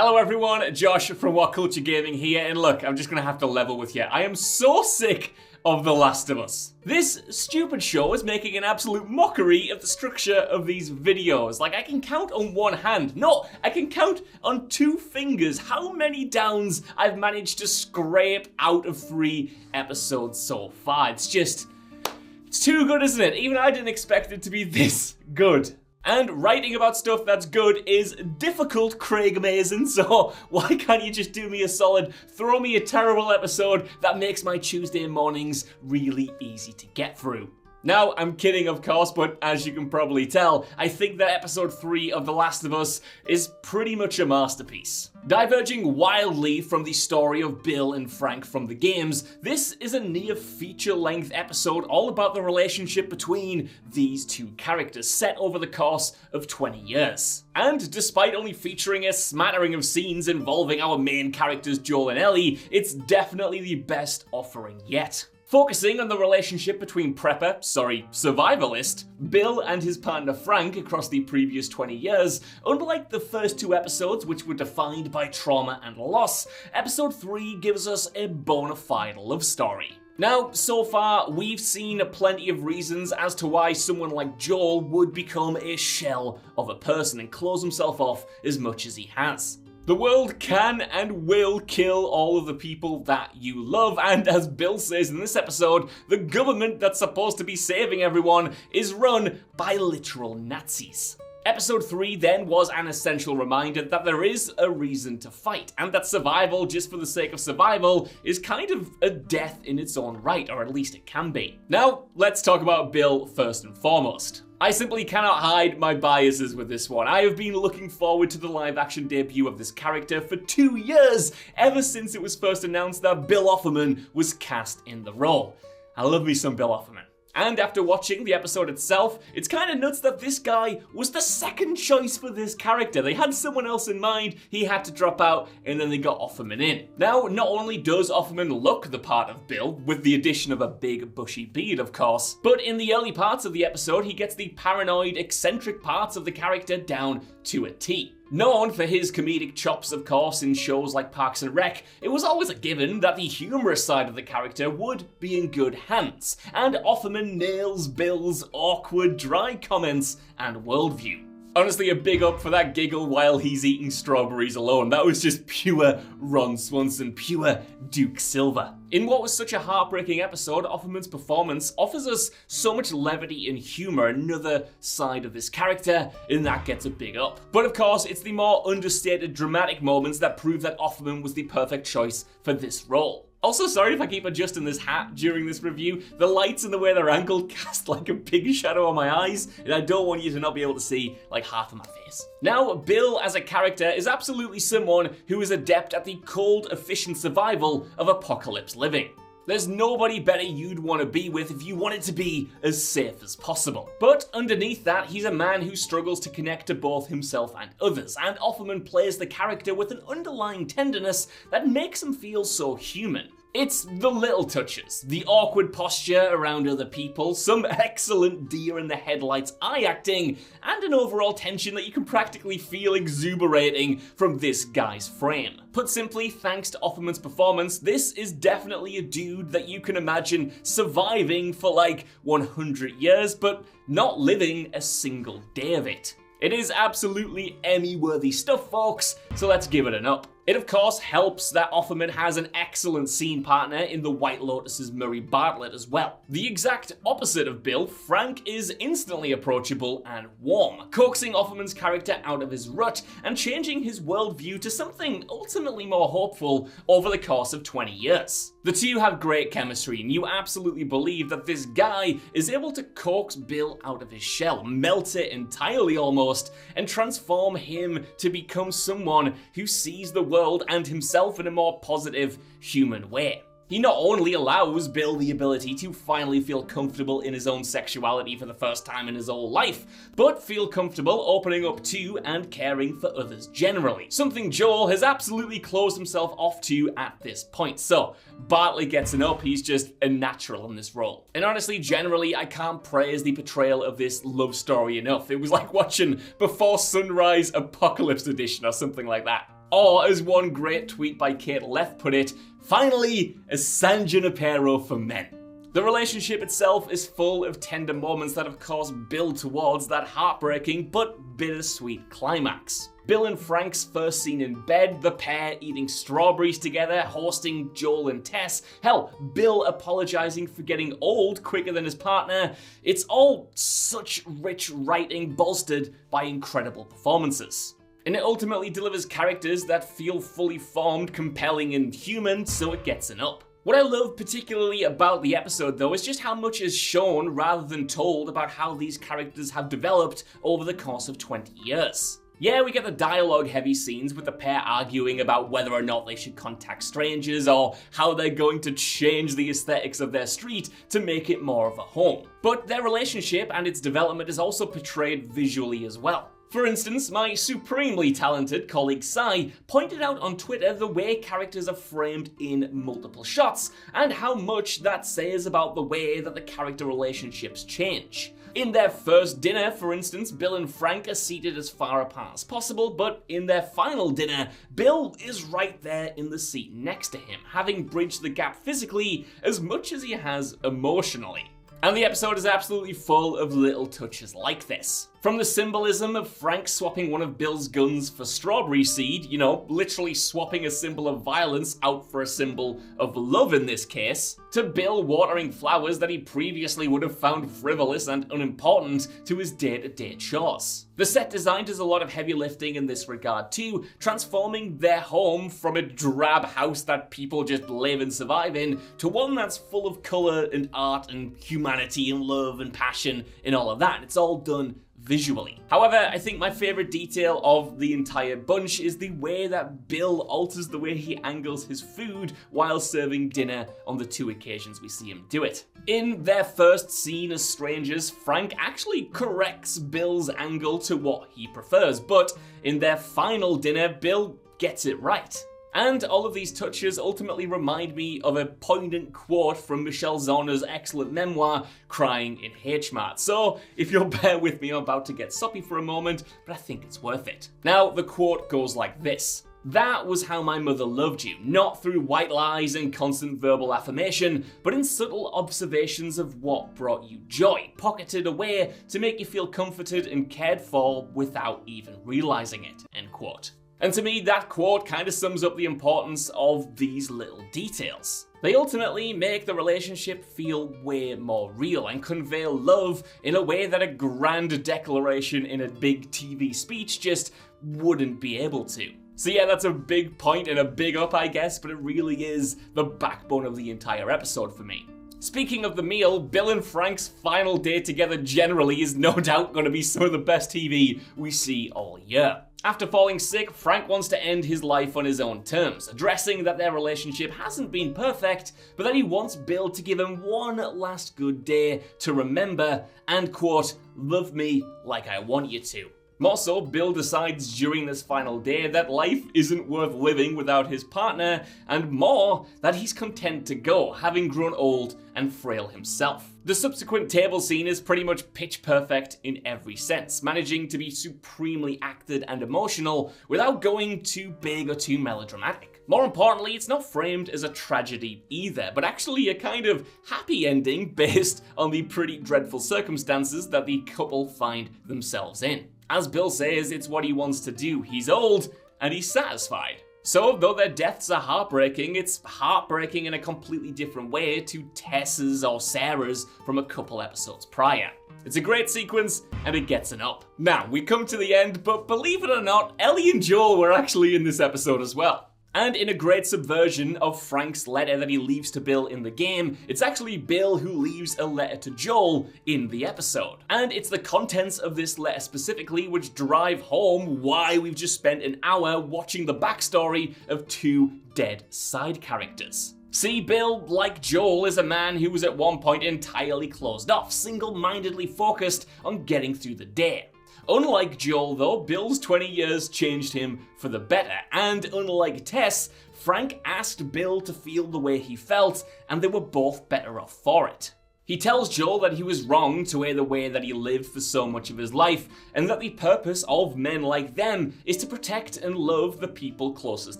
Hello everyone, Josh from WhatCulture Gaming here, and look, I'm just gonna have to level with you. I am so sick of The Last of Us. This stupid show is making an absolute mockery of the structure of these videos. Like, I can count on one hand. No, I can count on 2 fingers how many downs I've managed to scrape out of 3 episodes so far. It's too good, isn't it? Even I didn't expect it to be this good. And writing about stuff that's good is difficult, Craig Mazin, so why can't you just do me a solid, throw me a terrible episode that makes my Tuesday mornings really easy to get through? Now, I'm kidding, of course, but as you can probably tell, I think that episode 3 of The Last of Us is pretty much a masterpiece. Diverging wildly from the story of Bill and Frank from the games, this is a near feature-length episode all about the relationship between these 2 characters set over the course of 20 years. And despite only featuring a smattering of scenes involving our main characters Joel and Ellie, it's definitely the best offering yet. Focusing on the relationship between survivalist, Bill and his partner Frank across the previous 20 years, unlike the first 2 episodes which were defined by trauma and loss, episode 3 gives us a bona fide love story. Now, so far, we've seen plenty of reasons as to why someone like Joel would become a shell of a person and close himself off as much as he has. The world can and will kill all of the people that you love, and as Bill says in this episode, the government that's supposed to be saving everyone is run by literal Nazis. Episode 3 then was an essential reminder that there is a reason to fight, and that survival just for the sake of survival is kind of a death in its own right, or at least it can be. Now, let's talk about Bill first and foremost. I simply cannot hide my biases with this one. I have been looking forward to the live-action debut of this character for 2 years, ever since it was first announced that Bill Offerman was cast in the role. I love me some Bill Offerman. And after watching the episode itself, it's kind of nuts that this guy was the second choice for this character. They had someone else in mind, he had to drop out, and then they got Offerman in. Now, not only does Offerman look the part of Bill, with the addition of a big bushy beard of course, but in the early parts of the episode he gets the paranoid, eccentric parts of the character down to a T. Known for his comedic chops, of course, in shows like Parks and Rec, it was always a given that the humorous side of the character would be in good hands, and Offerman nails Bill's awkward, dry comments and worldview. Honestly, a big up for that giggle while he's eating strawberries alone. That was just pure Ron Swanson, pure Duke Silver. In what was such a heartbreaking episode, Offerman's performance offers us so much levity and humor, another side of this character, and that gets a big up. But of course, it's the more understated dramatic moments that prove that Offerman was the perfect choice for this role. Also, sorry if I keep adjusting this hat during this review. The lights and the way they're angled cast like a big shadow on my eyes, and I don't want you to not be able to see like half of my face. Now, Bill as a character is absolutely someone who is adept at the cold, efficient survival of apocalypse living. There's nobody better you'd want to be with if you want it to be as safe as possible. But underneath that, he's a man who struggles to connect to both himself and others, and Offerman plays the character with an underlying tenderness that makes him feel so human. It's the little touches, the awkward posture around other people, some excellent deer in the headlights eye acting, and an overall tension that you can practically feel exuberating from this guy's frame. Put simply, thanks to Offerman's performance, this is definitely a dude that you can imagine surviving for like 100 years, but not living a single day of it. It is absolutely Emmy-worthy stuff, folks, so let's give it an up. It of course helps that Offerman has an excellent scene partner in The White Lotus's Murray Bartlett as well. The exact opposite of Bill, Frank is instantly approachable and warm, coaxing Offerman's character out of his rut and changing his worldview to something ultimately more hopeful over the course of 20 years. The two have great chemistry, and you absolutely believe that this guy is able to coax Bill out of his shell, melt it entirely almost, and transform him to become someone who sees the world and himself in a more positive, human way. He not only allows Bill the ability to finally feel comfortable in his own sexuality for the first time in his whole life, but feel comfortable opening up to and caring for others generally. Something Joel has absolutely closed himself off to at this point. So, Bartlett gets an up, he's just a natural in this role. And honestly, generally, I can't praise the portrayal of this love story enough. It was like watching Before Sunrise Apocalypse Edition or something like that. Or, as one great tweet by Kate Leth put it, finally, a San Junipero for men. The relationship itself is full of tender moments that of course build towards that heartbreaking but bittersweet climax. Bill and Frank's first scene in bed, the pair eating strawberries together, hosting Joel and Tess, hell, Bill apologizing for getting old quicker than his partner. It's all such rich writing bolstered by incredible performances. And it ultimately delivers characters that feel fully formed, compelling and human, so it gets an up. What I love particularly about the episode though is just how much is shown rather than told about how these characters have developed over the course of 20 years. Yeah, we get the dialogue-heavy scenes with the pair arguing about whether or not they should contact strangers or how they're going to change the aesthetics of their street to make it more of a home. But their relationship and its development is also portrayed visually as well. For instance, my supremely talented colleague Sai pointed out on Twitter the way characters are framed in multiple shots, and how much that says about the way that the character relationships change. In their first dinner, for instance, Bill and Frank are seated as far apart as possible, but in their final dinner, Bill is right there in the seat next to him, having bridged the gap physically as much as he has emotionally. And the episode is absolutely full of little touches like this. From the symbolism of Frank swapping one of Bill's guns for strawberry seed, literally swapping a symbol of violence out for a symbol of love in this case, to Bill watering flowers that he previously would have found frivolous and unimportant to his day-to-day chores. The set design does a lot of heavy lifting in this regard too, transforming their home from a drab house that people just live and survive in to one that's full of colour and art and humanity and love and passion and all of that. It's all done visually. However, I think my favourite detail of the entire bunch is the way that Bill alters the way he angles his food while serving dinner on the 2 occasions we see him do it. In their first scene as strangers, Frank actually corrects Bill's angle to what he prefers, but in their final dinner, Bill gets it right. And all of these touches ultimately remind me of a poignant quote from Michelle Zauner's excellent memoir, Crying in H-Mart. So, if you'll bear with me, I'm about to get soppy for a moment, but I think it's worth it. Now, the quote goes like this. "That was how my mother loved you, not through white lies and constant verbal affirmation, but in subtle observations of what brought you joy, pocketed away to make you feel comforted and cared for without even realizing it." End quote. And to me, that quote kind of sums up the importance of these little details. They ultimately make the relationship feel way more real and convey love in a way that a grand declaration in a big TV speech just wouldn't be able to. So yeah, that's a big point and a big up, I guess, but it really is the backbone of the entire episode for me. Speaking of the meal, Bill and Frank's final day together generally is no doubt going to be some of the best TV we see all year. After falling sick, Frank wants to end his life on his own terms, addressing that their relationship hasn't been perfect, but that he wants Bill to give him one last good day to remember and, quote, "love me like I want you to." More so, Bill decides during this final day that life isn't worth living without his partner, and more, that he's content to go, having grown old and frail himself. The subsequent table scene is pretty much pitch perfect in every sense, managing to be supremely acted and emotional without going too big or too melodramatic. More importantly, it's not framed as a tragedy either, but actually a kind of happy ending based on the pretty dreadful circumstances that the couple find themselves in. As Bill says, it's what he wants to do. He's old and he's satisfied. So, though their deaths are heartbreaking, it's heartbreaking in a completely different way to Tess's or Sarah's from a couple episodes prior. It's a great sequence, and it gets an up. Now, we come to the end, but believe it or not, Ellie and Joel were actually in this episode as well. And in a great subversion of Frank's letter that he leaves to Bill in the game, it's actually Bill who leaves a letter to Joel in the episode. And it's the contents of this letter specifically which drive home why we've just spent an hour watching the backstory of 2 dead side characters. See, Bill, like Joel, is a man who was at one point entirely closed off, single-mindedly focused on getting through the day. Unlike Joel, though, Bill's 20 years changed him for the better, and unlike Tess, Frank asked Bill to feel the way he felt, and they were both better off for it. He tells Joel that he was wrong to wear the way that he lived for so much of his life, and that the purpose of men like them is to protect and love the people closest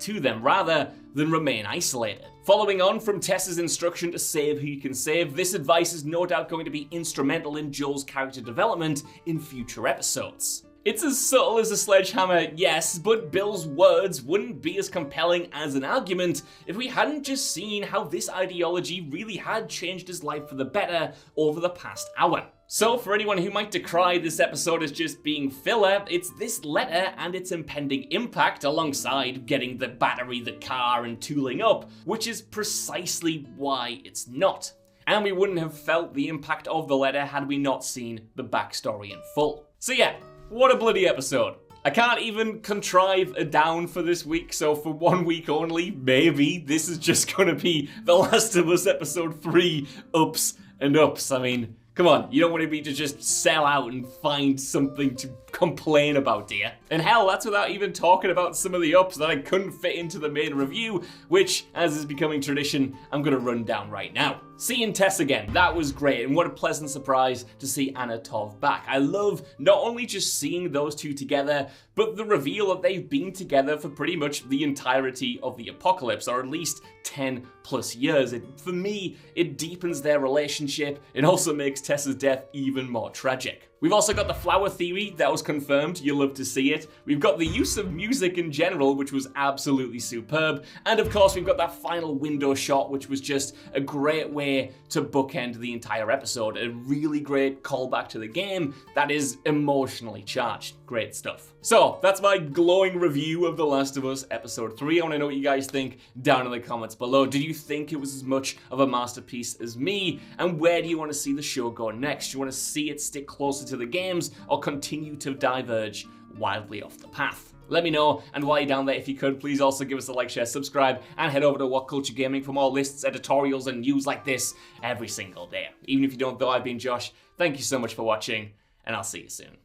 to them, rather than remain isolated. Following on from Tess's instruction to save who you can save, this advice is no doubt going to be instrumental in Joel's character development in future episodes. It's as subtle as a sledgehammer, yes, but Bill's words wouldn't be as compelling as an argument if we hadn't just seen how this ideology really had changed his life for the better over the past hour. So for anyone who might decry this episode as just being filler, it's this letter and its impending impact alongside getting the battery, the car, and tooling up, which is precisely why it's not. And we wouldn't have felt the impact of the letter had we not seen the backstory in full. So yeah, what a bloody episode. I can't even contrive a down for this week, so for 1 week only, maybe this is just gonna be The Last of Us Episode 3 ups and ups. I mean, come on, you don't want me to just sell out and find something to complain about, do you? And hell, that's without even talking about some of the ups that I couldn't fit into the main review, which, as is becoming tradition, I'm gonna run down right now. Seeing Tess again, that was great, and what a pleasant surprise to see Anna Tov back. I love not only just seeing those two together, but the reveal that they've been together for pretty much the entirety of the apocalypse, or at least 10 plus years. For me, it deepens their relationship. It also makes Tess's death even more tragic. We've also got the flower theory that was confirmed, you'll love to see it. We've got the use of music in general, which was absolutely superb. And of course, we've got that final window shot, which was just a great way to bookend the entire episode. A really great callback to the game that is emotionally charged. Great stuff. So, that's my glowing review of The Last of Us Episode 3. I want to know what you guys think down in the comments below. Did you think it was as much of a masterpiece as me? And where do you want to see the show go next? Do you want to see it stick closer to the games or continue to diverge wildly off the path? Let me know, and while you're down there, if you could, please also give us a like, share, subscribe, and head over to WhatCulture Gaming for more lists, editorials, and news like this every single day. Even if you don't, though, I've been Josh. Thank you so much for watching, and I'll see you soon.